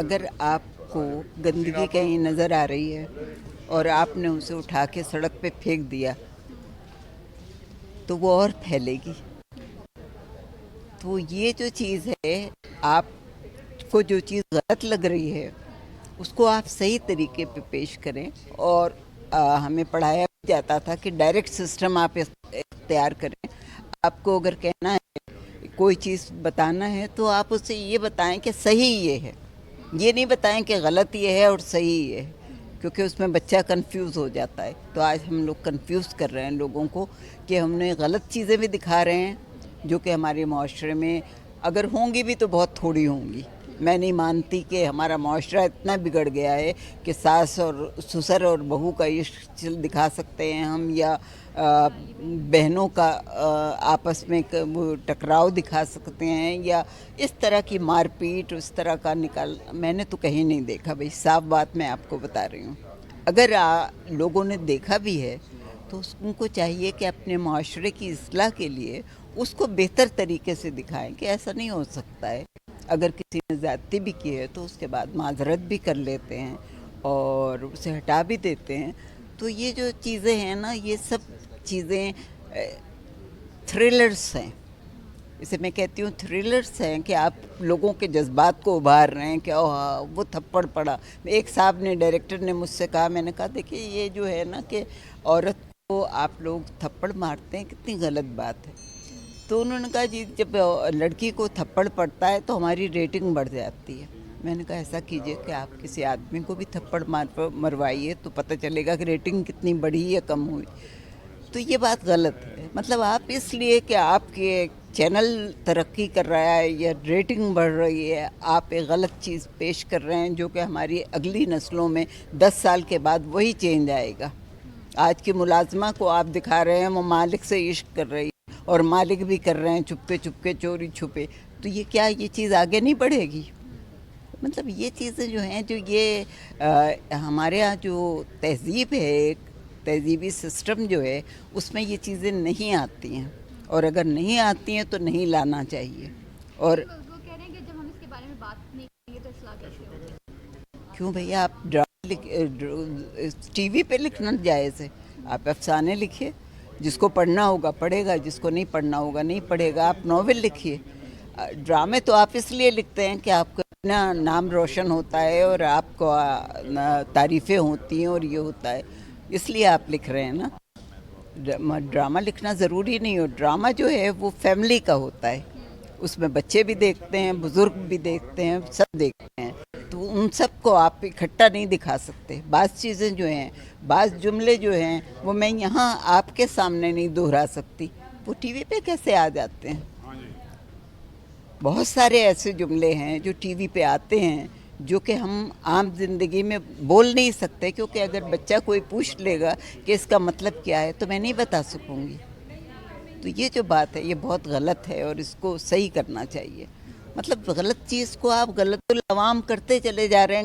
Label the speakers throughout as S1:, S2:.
S1: اگر آپ کو گندگی کہیں نظر آ رہی ہے اور آپ نے اسے اٹھا کے سڑک پہ پھینک دیا تو وہ اور پھیلے گی. تو یہ جو چیز ہے، آپ کو جو چیز غلط لگ رہی ہے اس کو آپ صحیح طریقے پہ پیش کریں. اور ہمیں پڑھایا بھی جاتا تھا کہ ڈائریکٹ سسٹم آپ اختیار کریں. آپ کو اگر کہنا ہے کوئی چیز بتانا ہے تو آپ اسے یہ بتائیں کہ صحیح یہ ہے، یہ نہیں بتائیں کہ غلط یہ ہے اور صحیح یہ ہے، کیونکہ اس میں بچہ کنفیوز ہو جاتا ہے. تو آج ہم لوگ کنفیوز کر رہے ہیں لوگوں کو کہ ہم نے غلط چیزیں بھی دکھا رہے ہیں جو کہ ہمارے معاشرے میں اگر ہوں گی بھی تو بہت تھوڑی ہوں گی. میں نہیں مانتی کہ ہمارا معاشرہ اتنا بگڑ گیا ہے کہ ساس اور سسر اور بہو کا عشق دکھا سکتے ہیں ہم، یا بہنوں کا آپس میں وہ ٹکراؤ دکھا سکتے ہیں، یا اس طرح کی مار پیٹ اس طرح کا میں نے تو کہیں نہیں دیکھا. بھائی صاف بات میں آپ کو بتا رہی ہوں. اگر لوگوں نے دیکھا بھی ہے تو ان کو چاہیے کہ اپنے معاشرے کی اصلاح کے لیے اس کو بہتر طریقے سے دکھائیں کہ ایسا نہیں ہو سکتا ہے. اگر کسی نے زیادتی بھی کی ہے تو اس کے بعد معذرت بھی کر لیتے ہیں اور اسے ہٹا بھی دیتے ہیں. تو یہ جو چیزیں ہیں نا، یہ سب چیزیں تھرلرز ہیں. اسے میں کہتی ہوں تھرلرز ہیں کہ آپ لوگوں کے جذبات کو ابھار رہے ہیں کہ وہ تھپڑ پڑا. ایک صاحب نے، ڈائریکٹر نے مجھ سے کہا، میں نے کہا دیکھیے یہ جو ہے نا کہ عورت کو آپ لوگ تھپڑ مارتے ہیں، کتنی غلط بات ہے. تو انہوں نے کہا جی جب لڑکی کو تھپڑ پڑتا ہے تو ہماری ریٹنگ بڑھ جاتی ہے. میں نے کہا ایسا کیجئے کہ آپ کسی آدمی کو بھی تھپڑ مروائیے تو پتہ چلے گا کہ ریٹنگ کتنی بڑھی یا کم ہوئی. تو یہ بات غلط ہے. مطلب آپ اس لیے کہ آپ کے چینل ترقی کر رہا ہے یا ریٹنگ بڑھ رہی ہے، آپ ایک غلط چیز پیش کر رہے ہیں جو کہ ہماری اگلی نسلوں میں 10 سال کے بعد وہی چینج آئے گا. آج کی ملازمہ کو آپ دکھا رہے ہیں وہ مالک سے عشق کر رہی ہے اور مالک بھی کر رہے ہیں چپکے چپکے، چوری چھپے. تو یہ کیا یہ چیز آگے نہیں بڑھے گی؟ مطلب یہ چیزیں جو ہیں، جو یہ ہمارے ہاں جو تہذیب ہے، ایک تہذیبی سسٹم جو ہے، اس میں یہ چیزیں نہیں آتی ہیں، اور اگر نہیں آتی ہیں تو نہیں لانا چاہیے. اور
S2: وہ کہہ رہے ہیں کہ جب ہم اس کے بارے میں بات نہیں کریں گے تو اصلاح کیسے ہوگی؟
S1: کیوں بھیا، آپ ٹی وی پہ لکھنا جائز ہے. آپ افسانے لکھیے، جس کو پڑھنا ہوگا پڑھے گا، جس کو نہیں پڑھنا ہوگا نہیں پڑھے گا. آپ ناول لکھیے. ڈرامے تو آپ اس لیے لکھتے ہیں کہ آپ کو اپنا نام روشن ہوتا ہے اور آپ کو تعریفیں ہوتی ہیں اور یہ ہوتا ہے، اس لیے آپ لکھ رہے ہیں نا. ڈرامہ لکھنا ضروری نہیں ہو. ڈرامہ جو ہے وہ فیملی کا ہوتا ہے، اس میں بچے بھی دیکھتے ہیں، بزرگ بھی دیکھتے ہیں، سب دیکھتے ہیں. تو ان سب کو آپ اکٹھا نہیں دکھا سکتے. بعض چیزیں جو ہیں، بعض جملے جو ہیں وہ میں یہاں آپ کے سامنے نہیں دہرا سکتی، وہ ٹی وی پہ کیسے آ جاتے ہیں؟ بہت سارے ایسے جملے ہیں جو ٹی وی پہ آتے ہیں جو کہ ہم عام زندگی میں بول نہیں سکتے، کیونکہ اگر بچہ کوئی پوچھ لے گا کہ اس کا مطلب کیا ہے تو میں نہیں بتا سکوں گی. تو یہ جو بات ہے یہ بہت غلط ہے اور اس کو صحیح کرنا چاہیے. مطلب غلط چیز کو آپ غلط العوام کرتے چلے جا رہے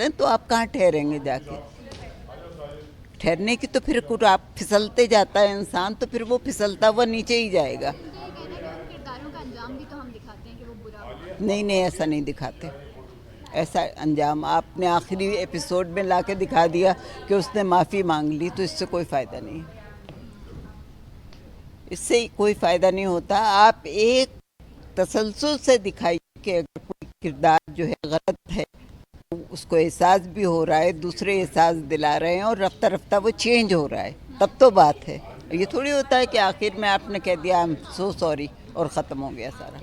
S1: ہیں تو آپ کہاں ٹھہریں گے جا کے؟ ٹھہرنے کی تو پھر آپ پھسلتے جاتا ہے انسان تو پھر وہ پھسلتا ہوا نیچے ہی جائے گا.
S2: ان کا یہ کہنا ہے کہ ان کرداروں کا انجام بھی تو ہم دکھاتے ہیں کہ وہ برا ہو.
S1: نہیں ایسا نہیں دکھاتے. ایسا انجام آپ نے آخری ایپیسوڈ میں لا کے دکھا دیا کہ اس نے معافی مانگ لی، تو اس سے کوئی فائدہ نہیں. اس سے کوئی فائدہ نہیں ہوتا. آپ ایک تسلسل سے دکھائیے کہ اگر کوئی کردار جو ہے غلط ہے، اس کو احساس بھی ہو رہا ہے، دوسرے احساس دلا رہے ہیں اور رفتہ رفتہ وہ چینج ہو رہا ہے، تب تو بات ہے. یہ تھوڑی ہوتا ہے کہ آخر میں آپ نے کہہ دیا آئی ایم سو سوری اور ختم ہو گیا سارا.